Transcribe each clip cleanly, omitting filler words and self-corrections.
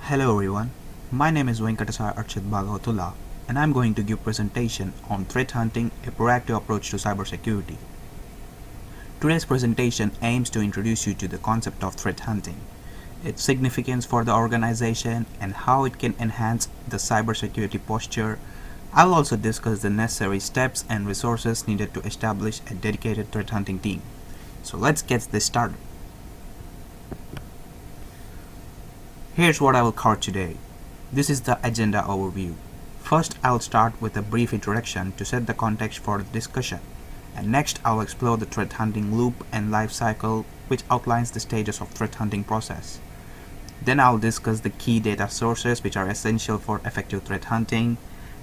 Hello everyone, my name is Venkata Sai Archit Bhagavatula and I am going to give presentation on threat hunting, a proactive approach to cybersecurity. Today's presentation aims to introduce you to the concept of threat hunting, its significance for the organization and how it can enhance the cybersecurity posture. I will also discuss the necessary steps and resources needed to establish a dedicated threat hunting team. So let's get this started. Here's what I will cover today. This is the agenda overview. First, I'll start with a brief introduction to set the context for the discussion. And next, I'll explore the threat hunting loop and life cycle, which outlines the stages of threat hunting process. Then I'll discuss the key data sources which are essential for effective threat hunting.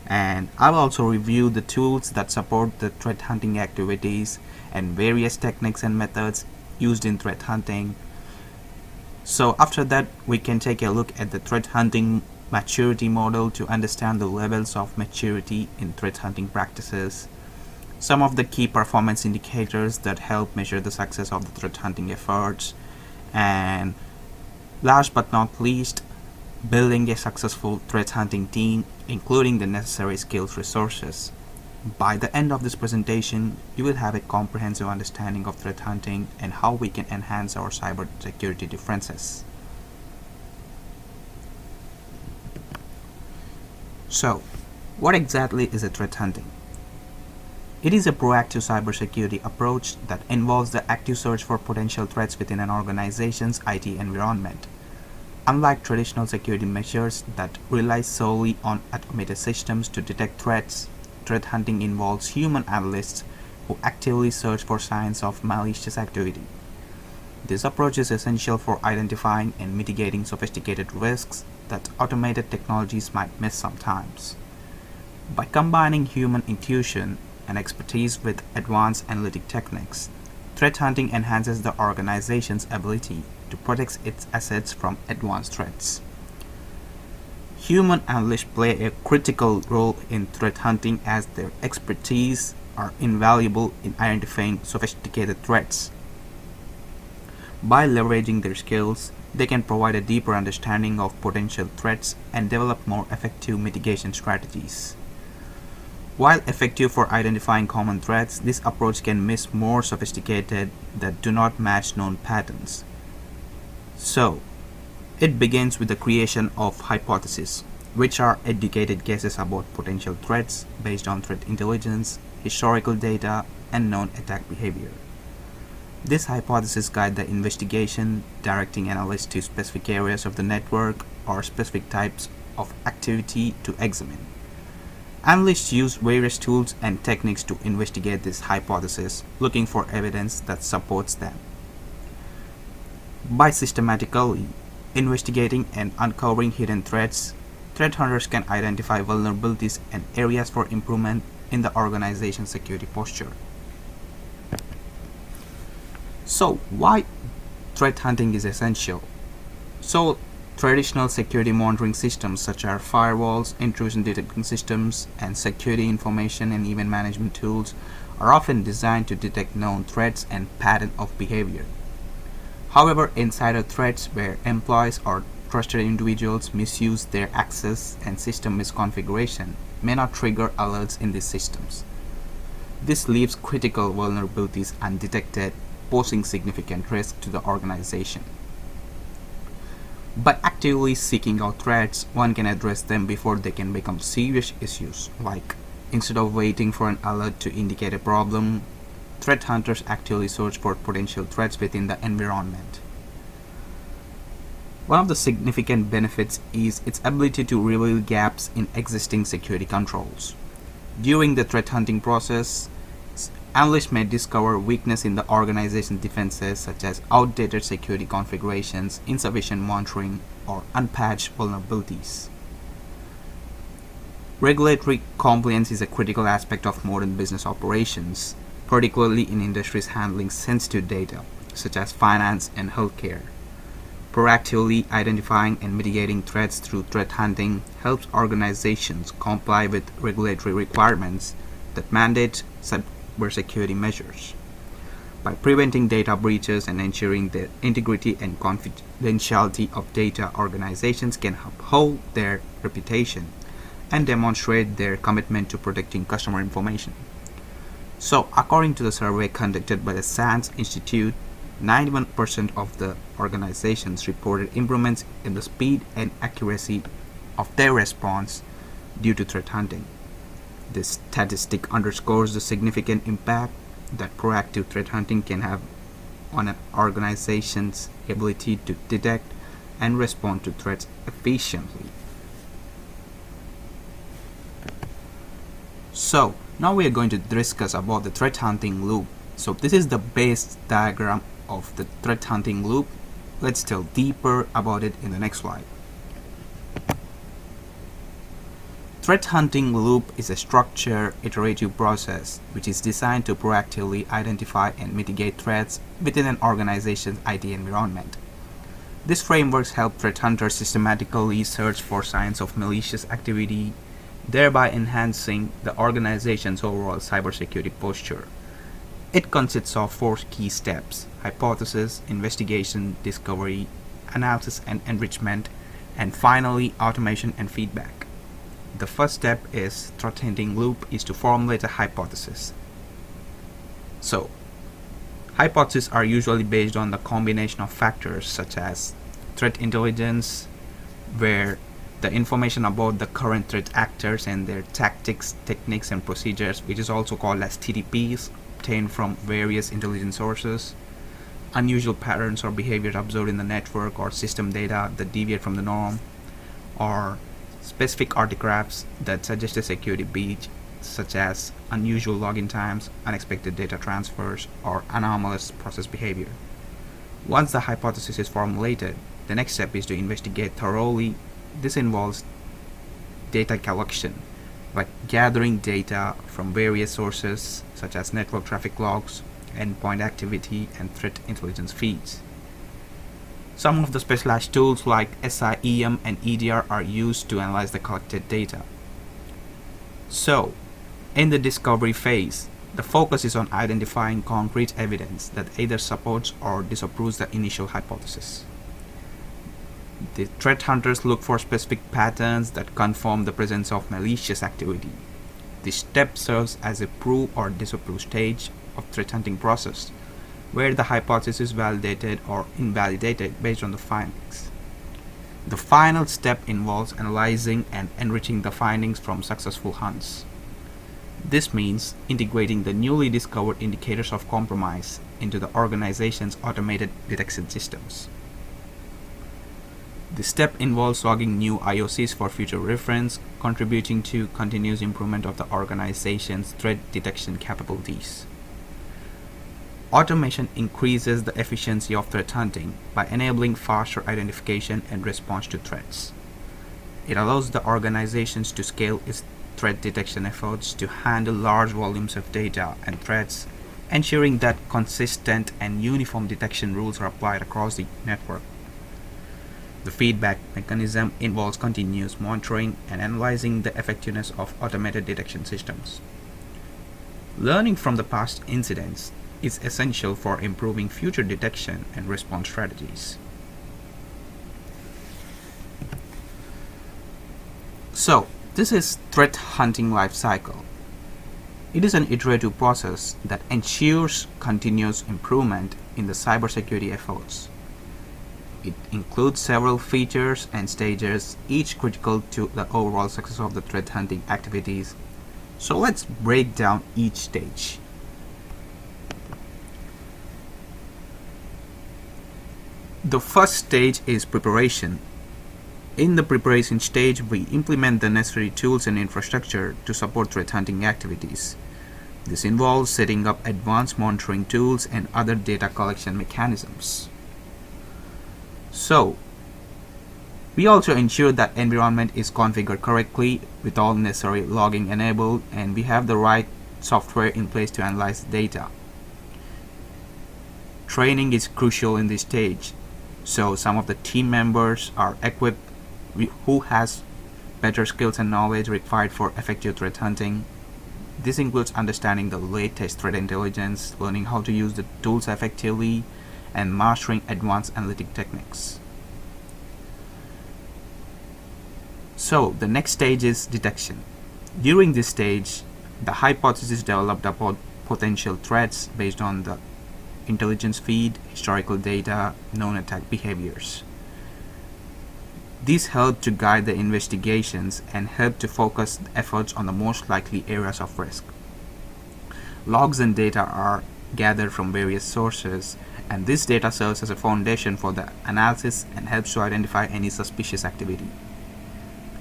And I'll also review the tools that support the threat hunting activities and various techniques and methods used in threat hunting. So after that, we can take a look at the threat hunting maturity model to understand the levels of maturity in threat hunting practices, some of the key performance indicators that help measure the success of the threat hunting efforts, and last but not least, building a successful threat hunting team, including the necessary skills resources. By the end of this presentation, you will have a comprehensive understanding of threat hunting and how we can enhance our cybersecurity defenses. So, what exactly is a threat hunting? It is a proactive cybersecurity approach that involves the active search for potential threats within an organization's IT environment. Unlike traditional security measures that rely solely on automated systems to detect threats, threat hunting involves human analysts who actively search for signs of malicious activity. This approach is essential for identifying and mitigating sophisticated risks that automated technologies might miss sometimes. By combining human intuition and expertise with advanced analytic techniques, threat hunting enhances the organization's ability to protect its assets from advanced threats. Human analysts play a critical role in threat hunting as their expertise are invaluable in identifying sophisticated threats. By leveraging their skills, they can provide a deeper understanding of potential threats and develop more effective mitigation strategies. While effective for identifying common threats, this approach can miss more sophisticated that do not match known patterns. So, it begins with the creation of hypotheses, which are educated guesses about potential threats based on threat intelligence, historical data, and known attack behavior. These hypotheses guide the investigation, directing analysts to specific areas of the network or specific types of activity to examine. Analysts use various tools and techniques to investigate these hypotheses, looking for evidence that supports them. By systematically investigating and uncovering hidden threats, threat hunters can identify vulnerabilities and areas for improvement in the organization's security posture. So, why threat hunting is essential? So, traditional security monitoring systems such as firewalls, intrusion detection systems, and security information and event management tools are often designed to detect known threats and patterns of behavior. However, insider threats where employees or trusted individuals misuse their access and system misconfiguration may not trigger alerts in these systems. This leaves critical vulnerabilities undetected, posing significant risk to the organization. By actively seeking out threats, one can address them before they can become serious issues, like instead of waiting for an alert to indicate a problem, threat hunters actively search for potential threats within the environment. One of the significant benefits is its ability to reveal gaps in existing security controls. During the threat hunting process, analysts may discover weakness in the organization's defenses such as outdated security configurations, insufficient monitoring, or unpatched vulnerabilities. Regulatory compliance is a critical aspect of modern business operations, particularly in industries handling sensitive data, such as finance and healthcare. Proactively identifying and mitigating threats through threat hunting helps organizations comply with regulatory requirements that mandate cybersecurity measures. By preventing data breaches and ensuring the integrity and confidentiality of data, organizations can uphold their reputation and demonstrate their commitment to protecting customer information. So, according to the survey conducted by the SANS Institute, 91% of the organizations reported improvements in the speed and accuracy of their response due to threat hunting. This statistic underscores the significant impact that proactive threat hunting can have on an organization's ability to detect and respond to threats efficiently. So, now we are going to discuss about the threat hunting loop. So, this is the base diagram of the threat hunting loop. Let's delve deeper about it in the next slide. Threat hunting loop is a structured, iterative process which is designed to proactively identify and mitigate threats within an organization's IT environment. These frameworks help threat hunters systematically search for signs of malicious activity, thereby enhancing the organization's overall cybersecurity posture. It consists of 4 key steps: hypothesis, investigation, discovery, analysis and enrichment, and finally automation and feedback. The first step is threat hunting loop is to formulate a hypothesis. So, hypotheses are usually based on the combination of factors such as threat intelligence, where the information about the current threat actors and their tactics, techniques and procedures, which is also called as TTPs, obtained from various intelligence sources, unusual patterns or behavior observed in the network or system data that deviate from the norm, or specific artifacts that suggest a security breach, such as unusual login times, unexpected data transfers, or anomalous process behavior. Once the hypothesis is formulated, the next step is to investigate thoroughly. This involves data collection, by gathering data from various sources such as network traffic logs, endpoint activity, and threat intelligence feeds. Some of the specialized tools like SIEM and EDR are used to analyze the collected data. So, in the discovery phase, the focus is on identifying concrete evidence that either supports or disapproves the initial hypothesis. The threat hunters look for specific patterns that confirm the presence of malicious activity. This step serves as a prove or disapprove stage of threat hunting process, where the hypothesis is validated or invalidated based on the findings. The final step involves analyzing and enriching the findings from successful hunts. This means integrating the newly discovered indicators of compromise into the organization's automated detection systems. This step involves logging new IOCs for future reference, contributing to continuous improvement of the organization's threat detection capabilities. Automation increases the efficiency of threat hunting by enabling faster identification and response to threats. It allows the organizations to scale its threat detection efforts to handle large volumes of data and threats, ensuring that consistent and uniform detection rules are applied across the network. The feedback mechanism involves continuous monitoring and analyzing the effectiveness of automated detection systems. Learning from the past incidents is essential for improving future detection and response strategies. So, this is threat hunting life cycle. It is an iterative process that ensures continuous improvement in the cybersecurity efforts. It includes several features and stages, each critical to the overall success of the threat hunting activities. So let's break down each stage. The first stage is preparation. In the preparation stage, we implement the necessary tools and infrastructure to support threat hunting activities. This involves setting up advanced monitoring tools and other data collection mechanisms. So, we also ensure that environment is configured correctly with all necessary logging enabled, and we have the right software in place to analyze the data. Training is crucial in this stage. So some of the team members are equipped who has better skills and knowledge required for effective threat hunting. This includes understanding the latest threat intelligence, learning how to use the tools effectively, and mastering advanced analytic techniques. So, the next stage is detection. During this stage, the hypothesis developed about potential threats based on the intelligence feed, historical data, known attack behaviors. These help to guide the investigations and help to focus efforts on the most likely areas of risk. Logs and data are gathered from various sources, and this data serves as a foundation for the analysis and helps to identify any suspicious activity.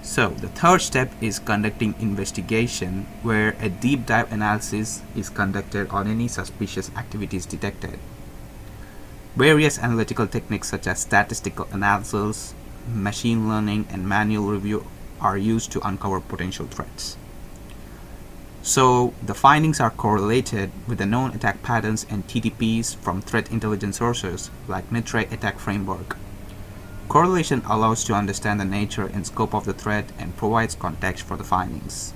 So, the third step is conducting investigation, where a deep dive analysis is conducted on any suspicious activities detected. Various analytical techniques such as statistical analysis, machine learning, and manual review are used to uncover potential threats. So, the findings are correlated with the known attack patterns and TTPs from threat intelligence sources like NITRE attack framework. Correlation allows to understand the nature and scope of the threat and provides context for the findings.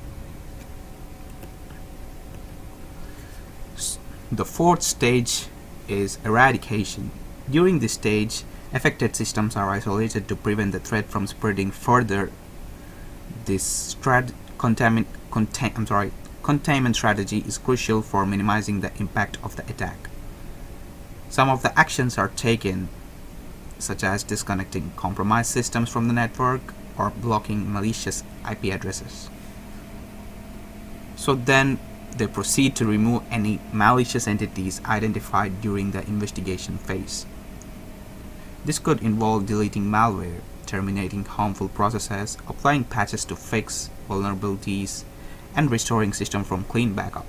The fourth stage is eradication. During this stage, affected systems are isolated to prevent the threat from spreading further. This containment strategy is crucial for minimizing the impact of the attack. Some of the actions are taken, such as disconnecting compromised systems from the network or blocking malicious IP addresses. So then they proceed to remove any malicious entities identified during the investigation phase. This could involve deleting malware, terminating harmful processes, applying patches to fix vulnerabilities, and restoring system from clean backup.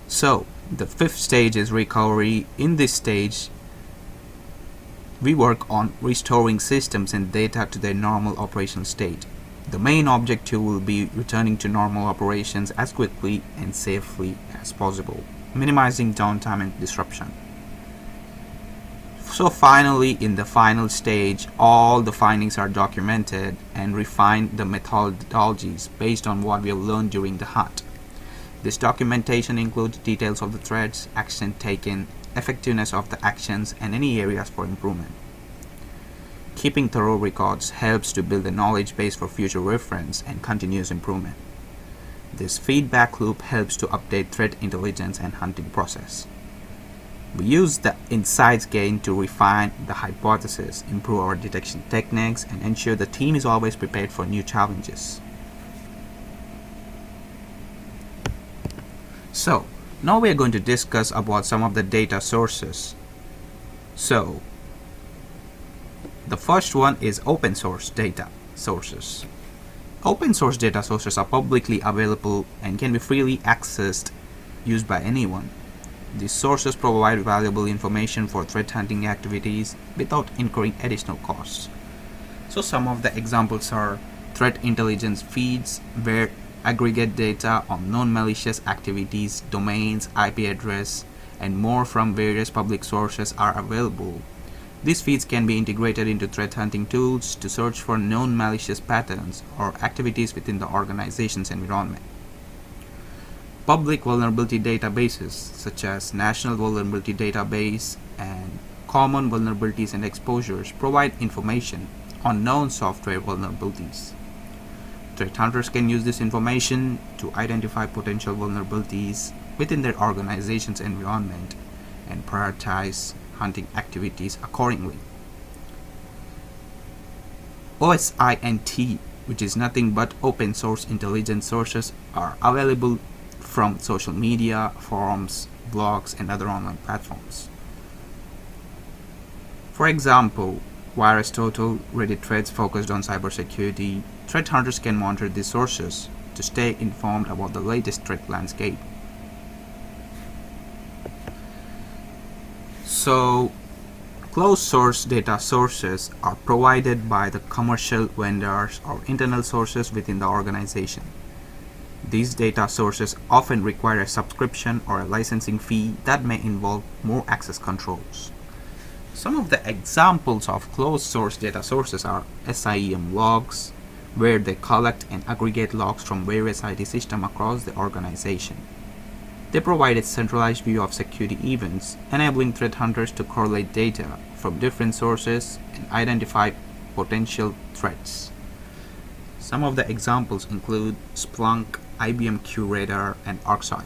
So, the fifth stage is recovery. In this stage, we work on restoring systems and data to their normal operational state. The main objective will be returning to normal operations as quickly and safely as possible, minimizing downtime and disruption. So finally, in the final stage, all the findings are documented and refine the methodologies based on what we have learned during the hunt. This documentation includes details of the threats, action taken, effectiveness of the actions, and any areas for improvement. Keeping thorough records helps to build a knowledge base for future reference and continuous improvement. This feedback loop helps to update threat intelligence and hunting process. We use the insights gained to refine the hypothesis, improve our detection techniques, and ensure the team is always prepared for new challenges. So, now we are going to discuss about some of the data sources. So, the first one is open source data sources. Open source data sources are publicly available and can be freely accessed, used by anyone. These sources provide valuable information for threat hunting activities without incurring additional costs. So some of the examples are threat intelligence feeds, where aggregate data on known malicious activities, domains, IP address, and more from various public sources are available. These feeds can be integrated into threat hunting tools to search for known malicious patterns or activities within the organization's environment. Public vulnerability databases such as National Vulnerability Database and Common Vulnerabilities and Exposures provide information on known software vulnerabilities. Threat hunters can use this information to identify potential vulnerabilities within their organization's environment and prioritize hunting activities accordingly. OSINT, which is nothing but open source intelligence sources, are available from social media, forums, blogs, and other online platforms. For example, VirusTotal, Reddit threads focused on cybersecurity. Threat hunters can monitor these sources to stay informed about the latest threat landscape. So, closed source data sources are provided by the commercial vendors or internal sources within the organization. These data sources often require a subscription or a licensing fee that may involve more access controls. Some of the examples of closed source data sources are SIEM logs, where they collect and aggregate logs from various IT systems across the organization. They provide a centralized view of security events, enabling threat hunters to correlate data from different sources and identify potential threats. Some of the examples include Splunk, IBM QRadar, and ArcSight.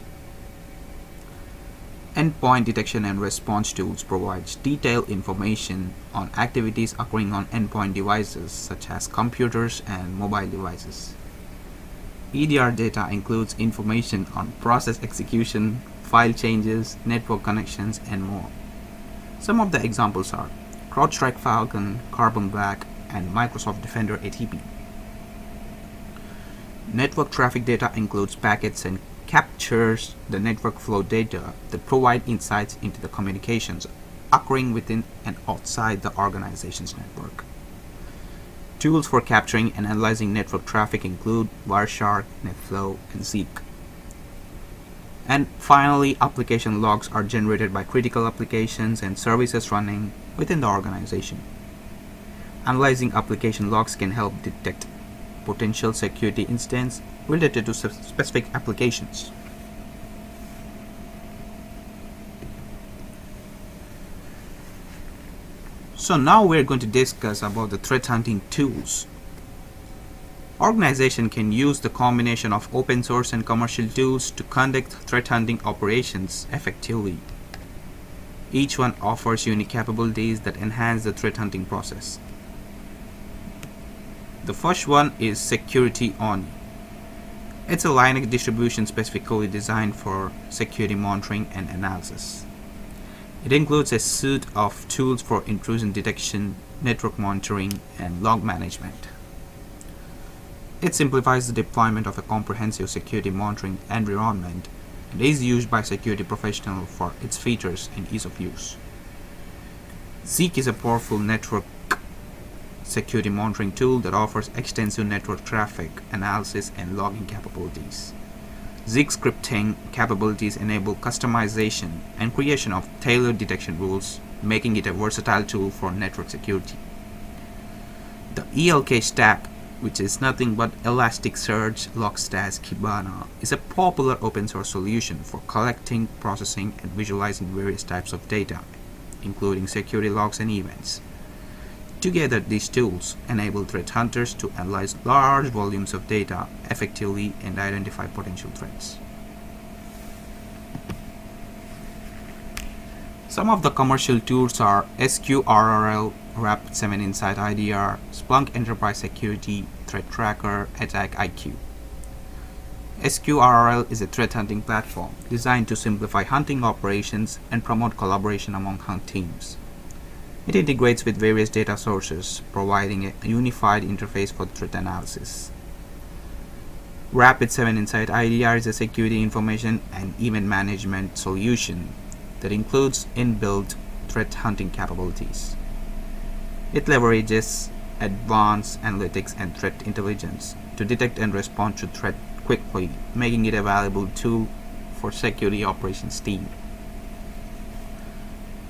Endpoint detection and response tools provides detailed information on activities occurring on endpoint devices such as computers and mobile devices. EDR data includes information on process execution, file changes, network connections, and more. Some of the examples are CrowdStrike Falcon, Carbon Black, and Microsoft Defender ATP. Network traffic data includes packets and captures the network flow data that provide insights into the communications occurring within and outside the organization's network. Tools for capturing and analyzing network traffic include Wireshark, NetFlow, and Zeek. And finally, application logs are generated by critical applications and services running within the organization. Analyzing application logs can help detect potential security incidents related to specific applications. So now we're going to discuss about the threat hunting tools. Organization can use the combination of open source and commercial tools to conduct threat hunting operations effectively. Each one offers unique capabilities that enhance the threat hunting process. The first one is Security Oni. It's a Linux distribution specifically designed for security monitoring and analysis. It includes a suite of tools for intrusion detection, network monitoring, and log management. It simplifies the deployment of a comprehensive security monitoring environment and is used by security professionals for its features and ease of use. Zeek is a powerful network security monitoring tool that offers extensive network traffic analysis and logging capabilities. Zeek scripting capabilities enable customization and creation of tailored detection rules, making it a versatile tool for network security. The ELK stack, which is nothing but Elasticsearch, Logstash, Kibana, is a popular open source solution for collecting, processing, and visualizing various types of data, including security logs and events. Together, these tools enable threat hunters to analyze large volumes of data effectively and identify potential threats. Some of the commercial tools are SQRRL, Rapid7 Insight IDR, Splunk Enterprise Security, Threat Tracker, Attack IQ. SQRRL is a threat hunting platform designed to simplify hunting operations and promote collaboration among hunt teams. It integrates with various data sources, providing a unified interface for threat analysis. Rapid7 Insight IDR is a security information and event management solution that includes inbuilt threat hunting capabilities. It leverages advanced analytics and threat intelligence to detect and respond to threat quickly, making it a valuable tool for security operations team.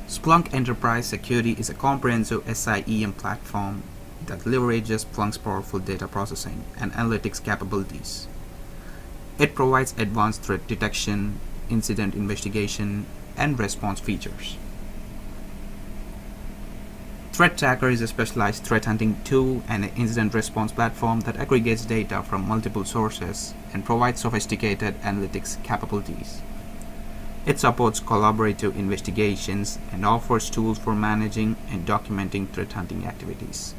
Splunk Enterprise Security is a comprehensive SIEM platform that leverages Splunk's powerful data processing and analytics capabilities. It provides advanced threat detection, incident investigation, and response features. Threat Tracker is a specialized threat hunting tool and an incident response platform that aggregates data from multiple sources and provides sophisticated analytics capabilities. It supports collaborative investigations and offers tools for managing and documenting threat hunting activities.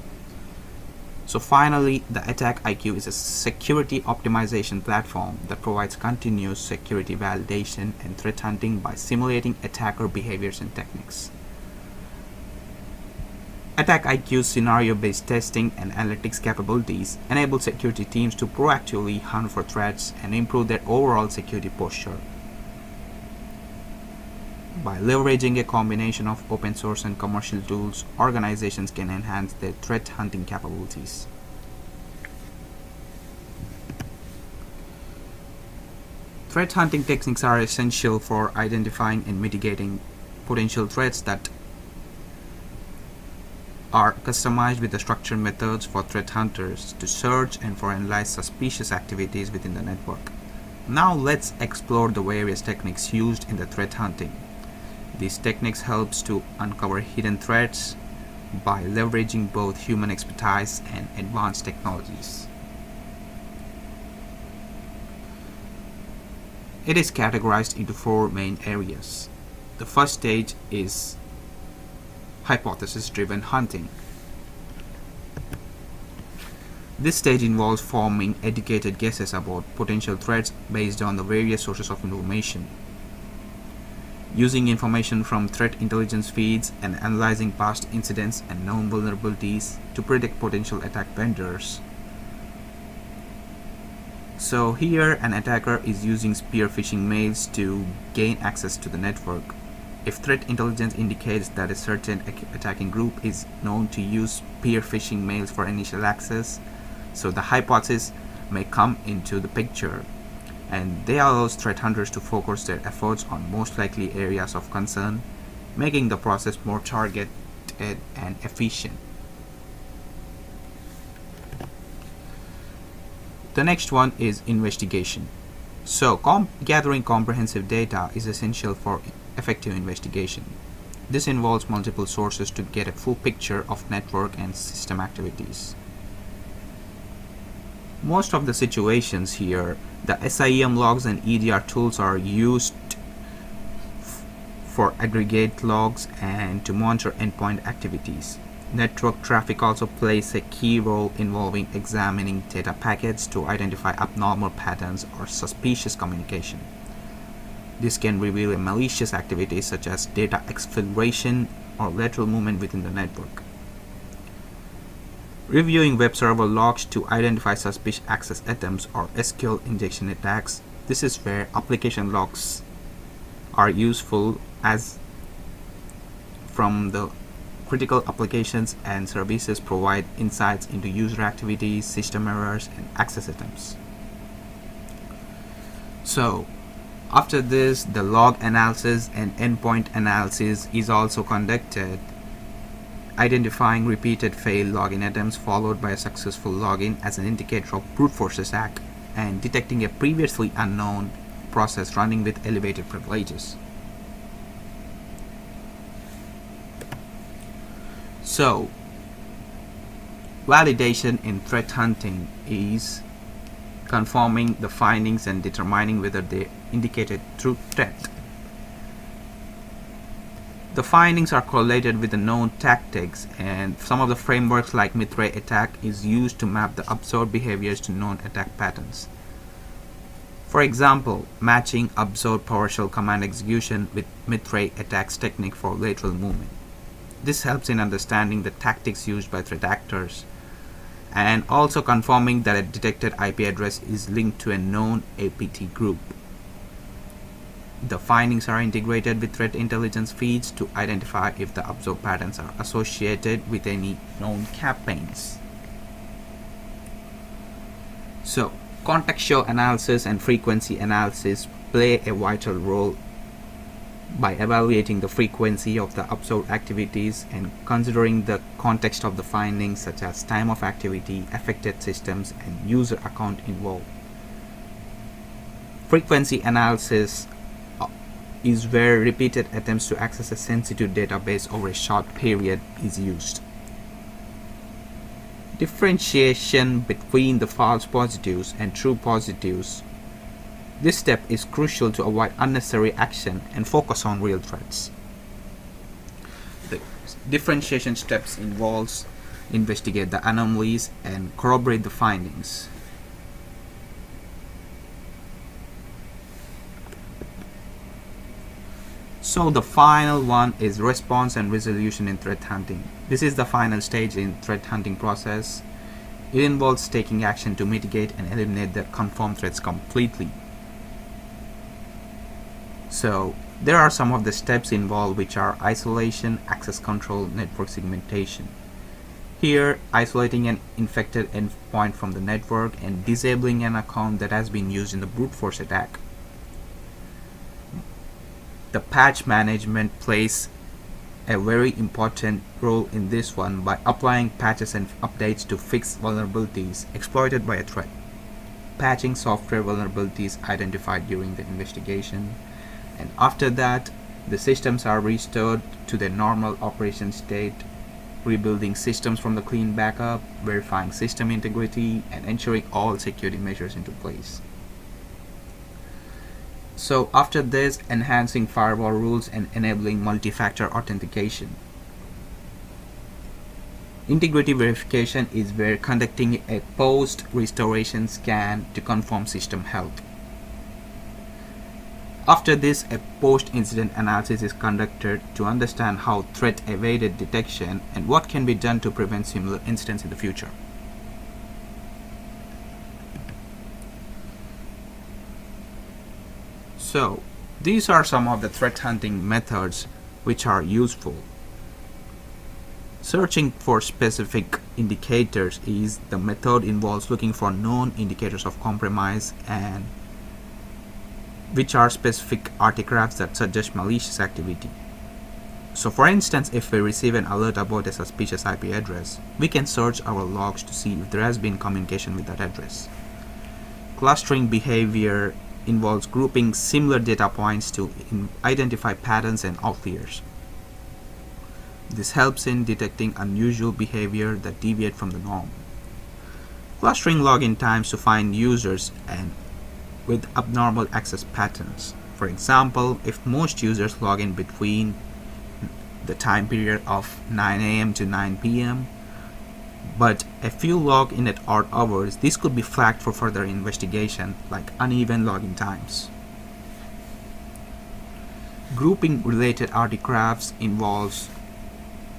So finally, the Attack IQ is a security optimization platform that provides continuous security validation and threat hunting by simulating attacker behaviors and techniques. Attack IQ's scenario-based testing and analytics capabilities enable security teams to proactively hunt for threats and improve their overall security posture. By leveraging a combination of open source and commercial tools, organizations can enhance their threat hunting capabilities. Threat hunting techniques are essential for identifying and mitigating potential threats that are customized with the structured methods for threat hunters to search and for analyze suspicious activities within the network. Now let's explore the various techniques used in the threat hunting. These techniques helps to uncover hidden threats by leveraging both human expertise and advanced technologies. It is categorized into four main areas. The first stage is hypothesis-driven hunting. This stage involves forming educated guesses about potential threats based on the various sources of information. Using information from threat intelligence feeds and analyzing past incidents and known vulnerabilities to predict potential attack vendors. So here an attacker is using spear phishing mails to gain access to the network. If threat intelligence indicates that a certain attacking group is known to use spear phishing mails for initial access, so the hypothesis may come into the picture, and they allow threat hunters to focus their efforts on most likely areas of concern, making the process more targeted and efficient. The next one is investigation. So gathering comprehensive data is essential for effective investigation. This involves multiple sources to get a full picture of network and system activities. Most of the situations here, the SIEM logs and EDR tools are used for aggregate logs and to monitor endpoint activities. Network traffic also plays a key role involving examining data packets to identify abnormal patterns or suspicious communication. This can reveal malicious activities such as data exfiltration or lateral movement within the network. Reviewing web server logs to identify suspicious access attempts or SQL injection attacks. This is where application logs are useful, as from the critical applications and services provide insights into user activities, system errors, and access attempts. So after this, the log analysis and endpoint analysis is also conducted, identifying repeated failed login attempts followed by a successful login as an indicator of brute force attack, and detecting a previously unknown process running with elevated privileges. So, validation in threat hunting is confirming the findings and determining whether they indicate a true threat. The findings are correlated with the known tactics, and some of the frameworks like Mithray attack is used to map the observed behaviors to known attack patterns. For example, matching observed PowerShell command execution with Mithray attacks technique for lateral movement. This helps in understanding the tactics used by threat actors and also confirming that a detected IP address is linked to a known APT group. The findings are integrated with threat intelligence feeds to identify if the observed patterns are associated with any known campaigns. So, contextual analysis and frequency analysis play a vital role by evaluating the frequency of the observed activities and considering the context of the findings, such as time of activity, affected systems, and user account involved. Frequency analysis is where repeated attempts to access a sensitive database over a short period is used. Differentiation between the false positives and true positives. This step is crucial to avoid unnecessary action and focus on real threats. The differentiation steps involves investigate the anomalies and corroborate the findings. So the final one is response and resolution in threat hunting. This is the final stage in threat hunting process. It involves taking action to mitigate and eliminate the confirmed threats completely. So there are some of the steps involved, which are isolation, access control, network segmentation. Here, isolating an infected endpoint from the network and disabling an account that has been used in the brute force attack. The patch management plays a very important role in this one by applying patches and updates to fix vulnerabilities exploited by a threat, patching software vulnerabilities identified during the investigation, and after that the systems are restored to their normal operation state, rebuilding systems from the clean backup, verifying system integrity, and ensuring all security measures into place. So after this, enhancing firewall rules and enabling multi-factor authentication. Integrity verification is where conducting a post-restoration scan to confirm system health. After this, a post-incident analysis is conducted to understand how threat evaded detection and what can be done to prevent similar incidents in the future. So, these are some of the threat hunting methods which are useful. Searching for specific indicators is the method involves looking for known indicators of compromise and which are specific artifacts that suggest malicious activity. So for instance, if we receive an alert about a suspicious IP address, we can search our logs to see if there has been communication with that address. Clustering behavior involves grouping similar data points to identify patterns and outliers. This helps in detecting unusual behavior that deviate from the norm. Clustering login times to find users and with abnormal access patterns. For example, if most users log in between the time period of 9 a.m. to 9 p.m., but a few log in at odd hours, this could be flagged for further investigation, like uneven login times. Grouping related artifacts involves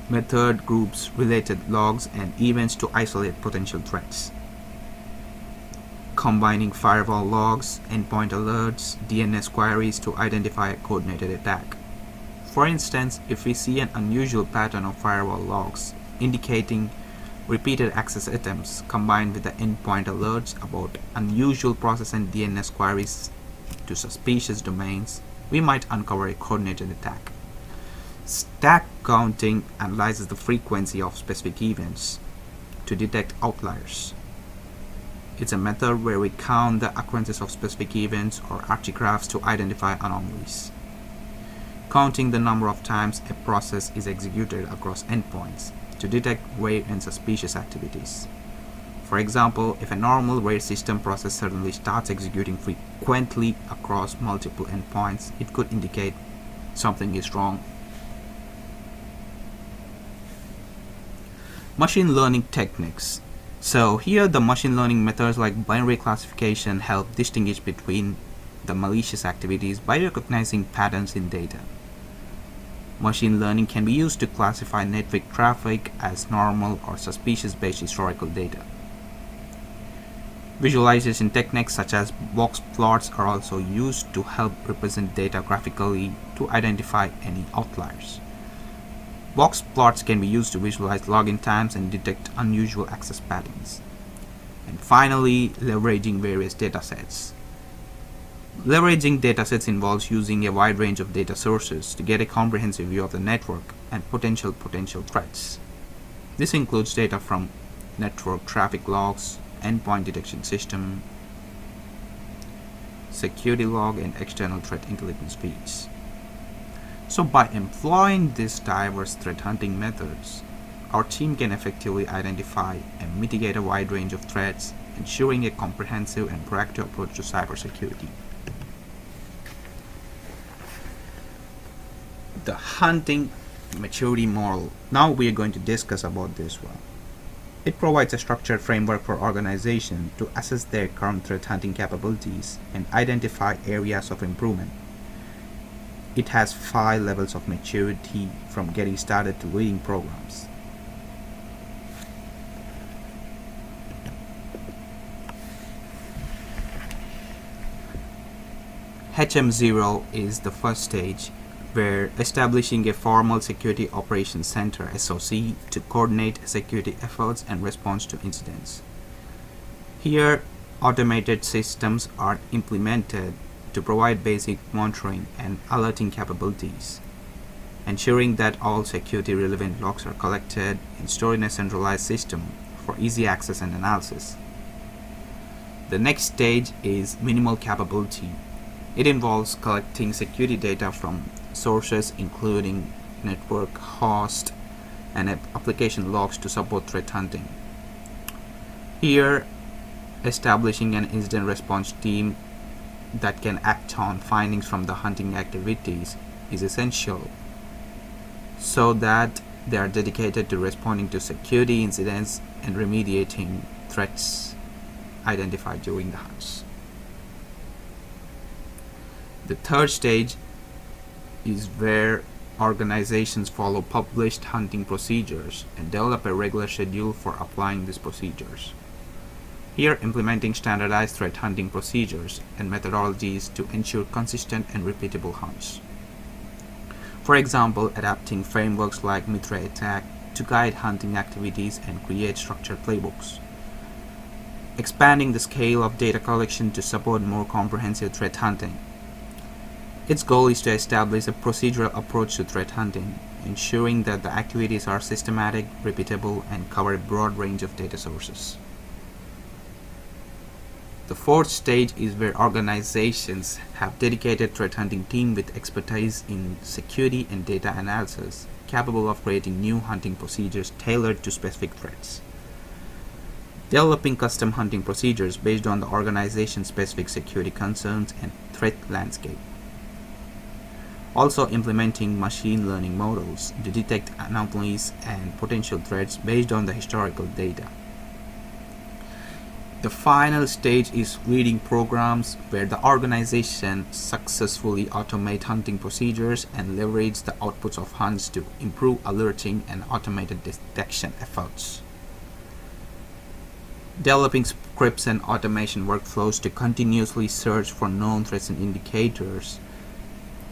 method groups related logs and events to isolate potential threats. Combining firewall logs, endpoint alerts, DNS queries to identify a coordinated attack. For instance, if we see an unusual pattern of firewall logs indicating repeated access attempts combined with the endpoint alerts about unusual process and DNS queries to suspicious domains, we might uncover a coordinated attack. Stack counting analyzes the frequency of specific events to detect outliers. It's a method where we count the occurrences of specific events or artifacts to identify anomalies. Counting the number of times a process is executed across endpoints to detect rare and suspicious activities. For example, if a normal RAID system process suddenly starts executing frequently across multiple endpoints, it could indicate something is wrong. Machine learning techniques. So here the machine learning methods like binary classification help distinguish between the malicious activities by recognizing patterns in data. Machine learning can be used to classify network traffic as normal or suspicious based historical data. Visualization techniques such as box plots are also used to help represent data graphically to identify any outliers. Box plots can be used to visualize login times and detect unusual access patterns. And finally, leveraging various datasets. Leveraging datasets involves using a wide range of data sources to get a comprehensive view of the network and potential threats. This includes data from network traffic logs, endpoint detection system, security log, and external threat intelligence feeds. So by employing these diverse threat hunting methods, our team can effectively identify and mitigate a wide range of threats, ensuring a comprehensive and proactive approach to cybersecurity. The hunting maturity model. Now we are going to discuss about this one. It provides a structured framework for organizations to assess their current threat hunting capabilities and identify areas of improvement. It has 5 levels of maturity from getting started to leading programs. HM0 is the first stage, where establishing a formal Security Operations Center (SOC) to coordinate security efforts and response to incidents. Here, automated systems are implemented to provide basic monitoring and alerting capabilities. ensuring that all security relevant logs are collected and stored in a centralized system for easy access and analysis. The next stage is minimal capability. It involves collecting security data from sources including network, host, and application logs to support threat hunting. Here, establishing an incident response team that can act on findings from the hunting activities is essential so that they are dedicated to responding to security incidents and remediating threats identified during the hunts. The third stage is where organizations follow published hunting procedures and develop a regular schedule for applying these procedures. Here, implementing standardized threat hunting procedures and methodologies to ensure consistent and repeatable hunts. For example, adapting frameworks like Mitra Attack to guide hunting activities and create structured playbooks. Expanding the scale of data collection to support more comprehensive threat hunting. Its goal is to establish a procedural approach to threat hunting, ensuring that the activities are systematic, repeatable, and cover a broad range of data sources. The fourth stage is where organizations have dedicated threat hunting team with expertise in security and data analysis, capable of creating new hunting procedures tailored to specific threats. Developing custom hunting procedures based on the organization's specific security concerns and threat landscape. Also implementing machine learning models to detect anomalies and potential threats based on the historical data. The final stage is leading programs where the organization successfully automate hunting procedures and leverage the outputs of hunts to improve alerting and automated detection efforts. Developing scripts and automation workflows to continuously search for known threats and indicators,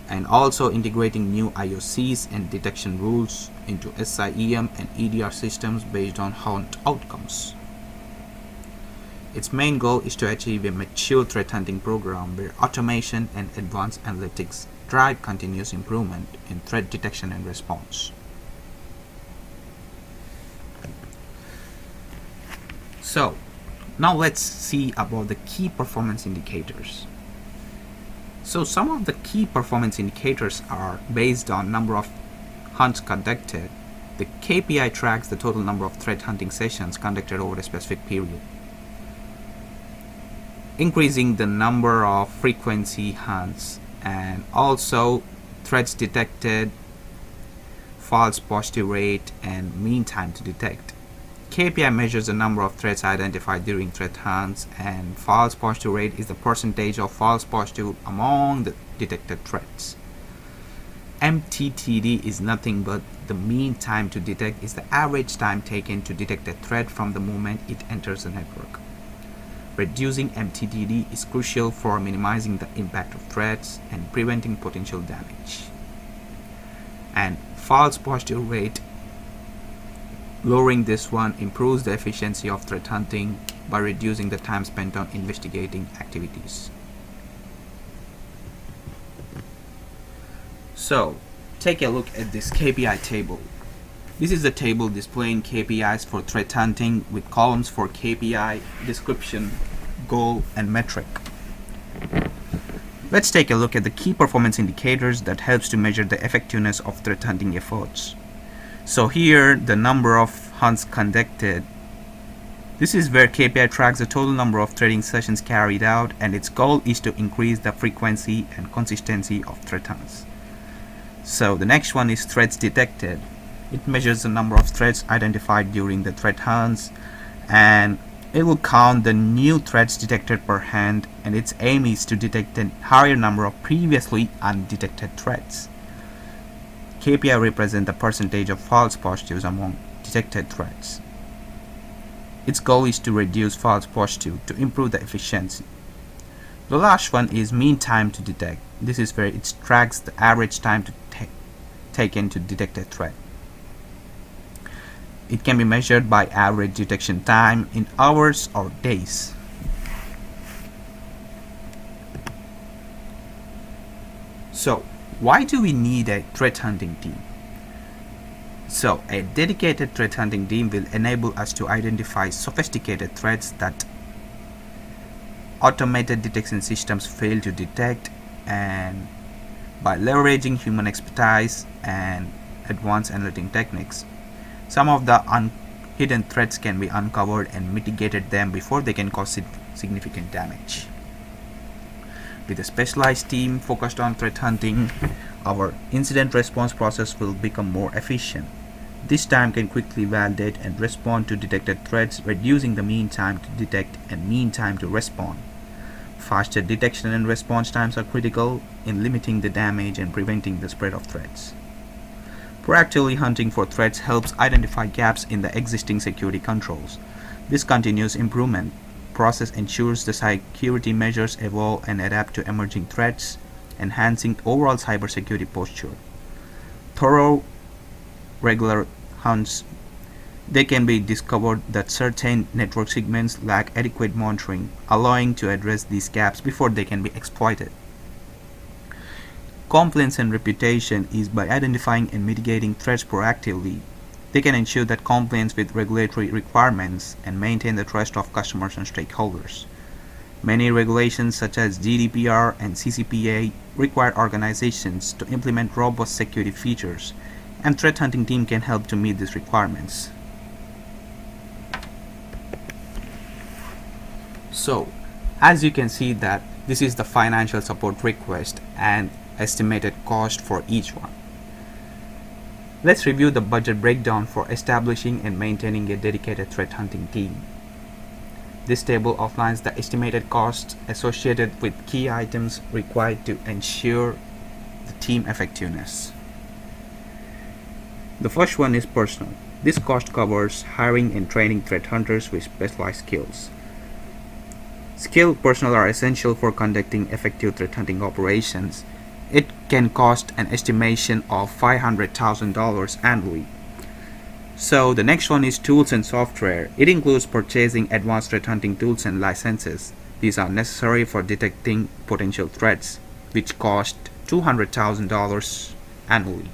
and also integrating new IOCs and detection rules into SIEM and EDR systems based on hunt outcomes. Its main goal is to achieve a mature threat hunting program where automation and advanced analytics drive continuous improvement in threat detection and response. So, now let's see about the key performance indicators. So some of the key performance indicators are based on number of hunts conducted. The KPI tracks the total number of threat hunting sessions conducted over a specific period. Increasing the number of frequency hunts, and also threats detected, false positive rate, and mean time to detect. KPI measures the number of threats identified during threat hunts, and false positive rate is the percentage of false positive among the detected threats. MTTD is nothing but the mean time to detect is the average time taken to detect a threat from the moment it enters the network. Reducing MTTD is crucial for minimizing the impact of threats and preventing potential damage. And false positive rate, lowering this one improves the efficiency of threat hunting by reducing the time spent on investigating activities. So, take a look at this KPI table. This is the table displaying KPIs for threat hunting with columns for KPI, description, goal, and metric. Let's take a look at the key performance indicators that helps to measure the effectiveness of threat hunting efforts. So here, the number of hunts conducted. This is where KPI tracks the total number of threading sessions carried out, and its goal is to increase the frequency and consistency of threat hunts. So the next one is threats detected. It measures the number of threats identified during the threat hunts, and it will count the new threats detected per hunt, and its aim is to detect a higher number of previously undetected threats. KPI represents the percentage of false positives among detected threats. Its goal is to reduce false positive to improve the efficiency. The last one is mean time to detect. This is where it tracks the average time to taken to detect a threat. It can be measured by average detection time in hours or days. So, why do we need a threat hunting team? So, a dedicated threat hunting team will enable us to identify sophisticated threats that automated detection systems fail to detect, and by leveraging human expertise and advanced analytic techniques, some of the hidden threats can be uncovered and mitigated them before they can cause significant damage. With a specialized team focused on threat hunting, our incident response process will become more efficient. This time can quickly validate and respond to detected threats, reducing the mean time to detect and mean time to respond. Faster detection and response times are critical in limiting the damage and preventing the spread of threats. Proactively hunting for threats helps identify gaps in the existing security controls. This continuous improvement process ensures the security measures evolve and adapt to emerging threats, enhancing overall cybersecurity posture. Thorough, regular hunts, they can be discovered that certain network segments lack adequate monitoring, allowing to address these gaps before they can be exploited. Compliance and reputation is by identifying and mitigating threats proactively. They can ensure that compliance with regulatory requirements and maintain the trust of customers and stakeholders. Many regulations such as GDPR and CCPA require organizations to implement robust security features, and threat hunting team can help to meet these requirements. So, as you can see that this is the financial support request and estimated cost for each one. Let's review the budget breakdown for establishing and maintaining a dedicated threat hunting team. This table outlines the estimated costs associated with key items required to ensure the team effectiveness. The first one is personnel. This cost covers hiring and training threat hunters with specialized skills. Skilled personnel are essential for conducting effective threat hunting operations. It can cost an estimation of $500,000 annually. So the next one is tools and software. It includes purchasing advanced threat hunting tools and licenses. These are necessary for detecting potential threats, which cost $200,000 annually.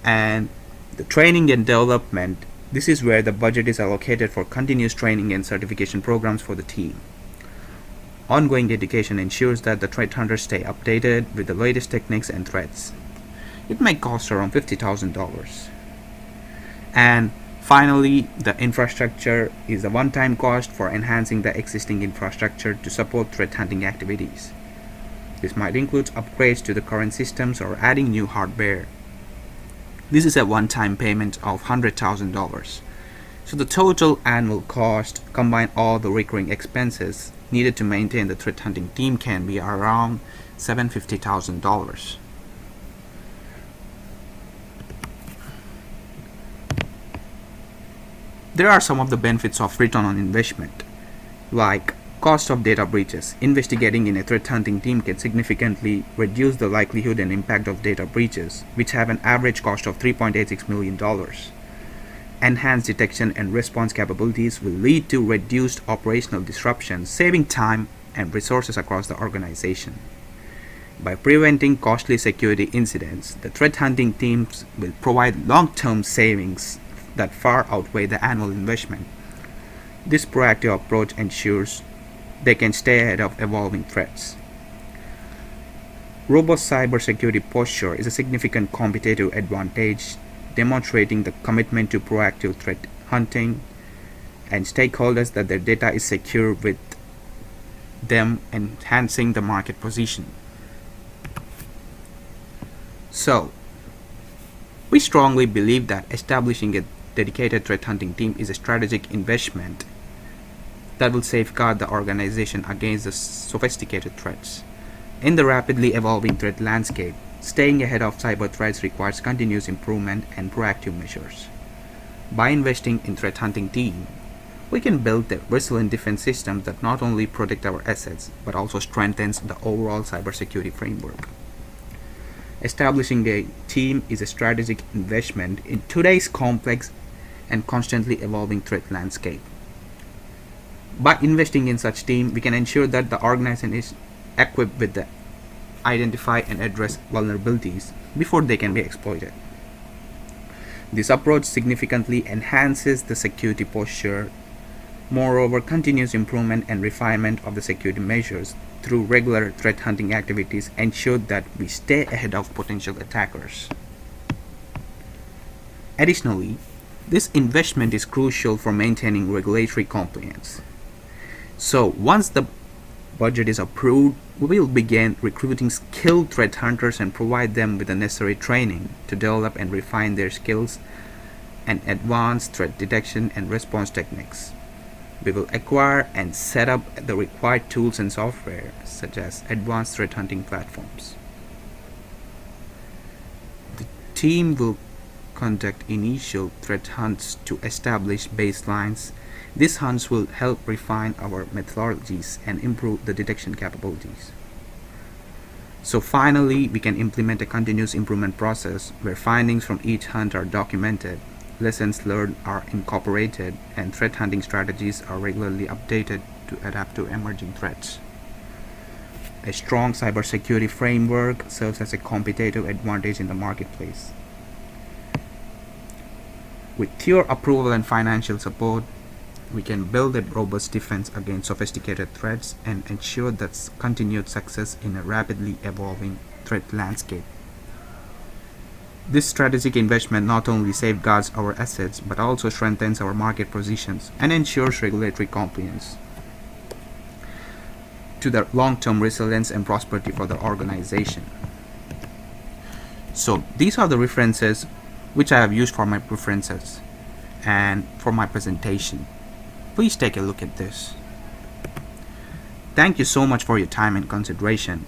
And the training and development. This is where the budget is allocated for continuous training and certification programs for the team. Ongoing education ensures that the threat hunters stay updated with the latest techniques and threats. It may cost around $50,000. And finally, the infrastructure is a one-time cost for enhancing the existing infrastructure to support threat hunting activities. This might include upgrades to the current systems or adding new hardware. This is a one-time payment of $100,000. So the total annual cost, combine all the recurring expenses needed to maintain the threat hunting team, can be around $750,000. There are some of the benefits of return on investment, like cost of data breaches. Investigating in a threat hunting team can significantly reduce the likelihood and impact of data breaches, which have an average cost of $3.86 million. Enhanced detection and response capabilities will lead to reduced operational disruptions, saving time and resources across the organization. By preventing costly security incidents, the threat hunting teams will provide long-term savings that far outweigh the annual investment. This proactive approach ensures they can stay ahead of evolving threats. Robust cybersecurity posture is a significant competitive advantage, demonstrating the commitment to proactive threat hunting and stakeholders that their data is secure, with them enhancing the market position. So, we strongly believe that establishing a dedicated threat hunting team is a strategic investment that will safeguard the organization against the sophisticated threats. In the rapidly evolving threat landscape, staying ahead of cyber threats requires continuous improvement and proactive measures. By investing in threat hunting team, we can build a resilient defense system that not only protects our assets but also strengthens the overall cybersecurity framework. Establishing a team is a strategic investment in today's complex and constantly evolving threat landscape. By investing in such team, we can ensure that the organization is equipped with the identify and address vulnerabilities before they can be exploited. This approach significantly enhances the security posture. Moreover, continuous improvement and refinement of the security measures through regular threat hunting activities ensure that we stay ahead of potential attackers. Additionally, this investment is crucial for maintaining regulatory compliance. So, once the budget is approved, we will begin recruiting skilled threat hunters and provide them with the necessary training to develop and refine their skills and advance threat detection and response techniques. We will acquire and set up the required tools and software, such as advanced threat hunting platforms. The team will conduct initial threat hunts to establish baselines. These hunts will help refine our methodologies and improve the detection capabilities. So finally, we can implement a continuous improvement process where findings from each hunt are documented, lessons learned are incorporated, and threat hunting strategies are regularly updated to adapt to emerging threats. A strong cybersecurity framework serves as a competitive advantage in the marketplace. With your approval and financial support, we can build a robust defense against sophisticated threats and ensure that continued success in a rapidly evolving threat landscape. This strategic investment not only safeguards our assets but also strengthens our market positions and ensures regulatory compliance to the long-term resilience and prosperity for the organization. So these are the references which I have used for my preferences and for my presentation. Please take a look at this. Thank you so much for your time and consideration.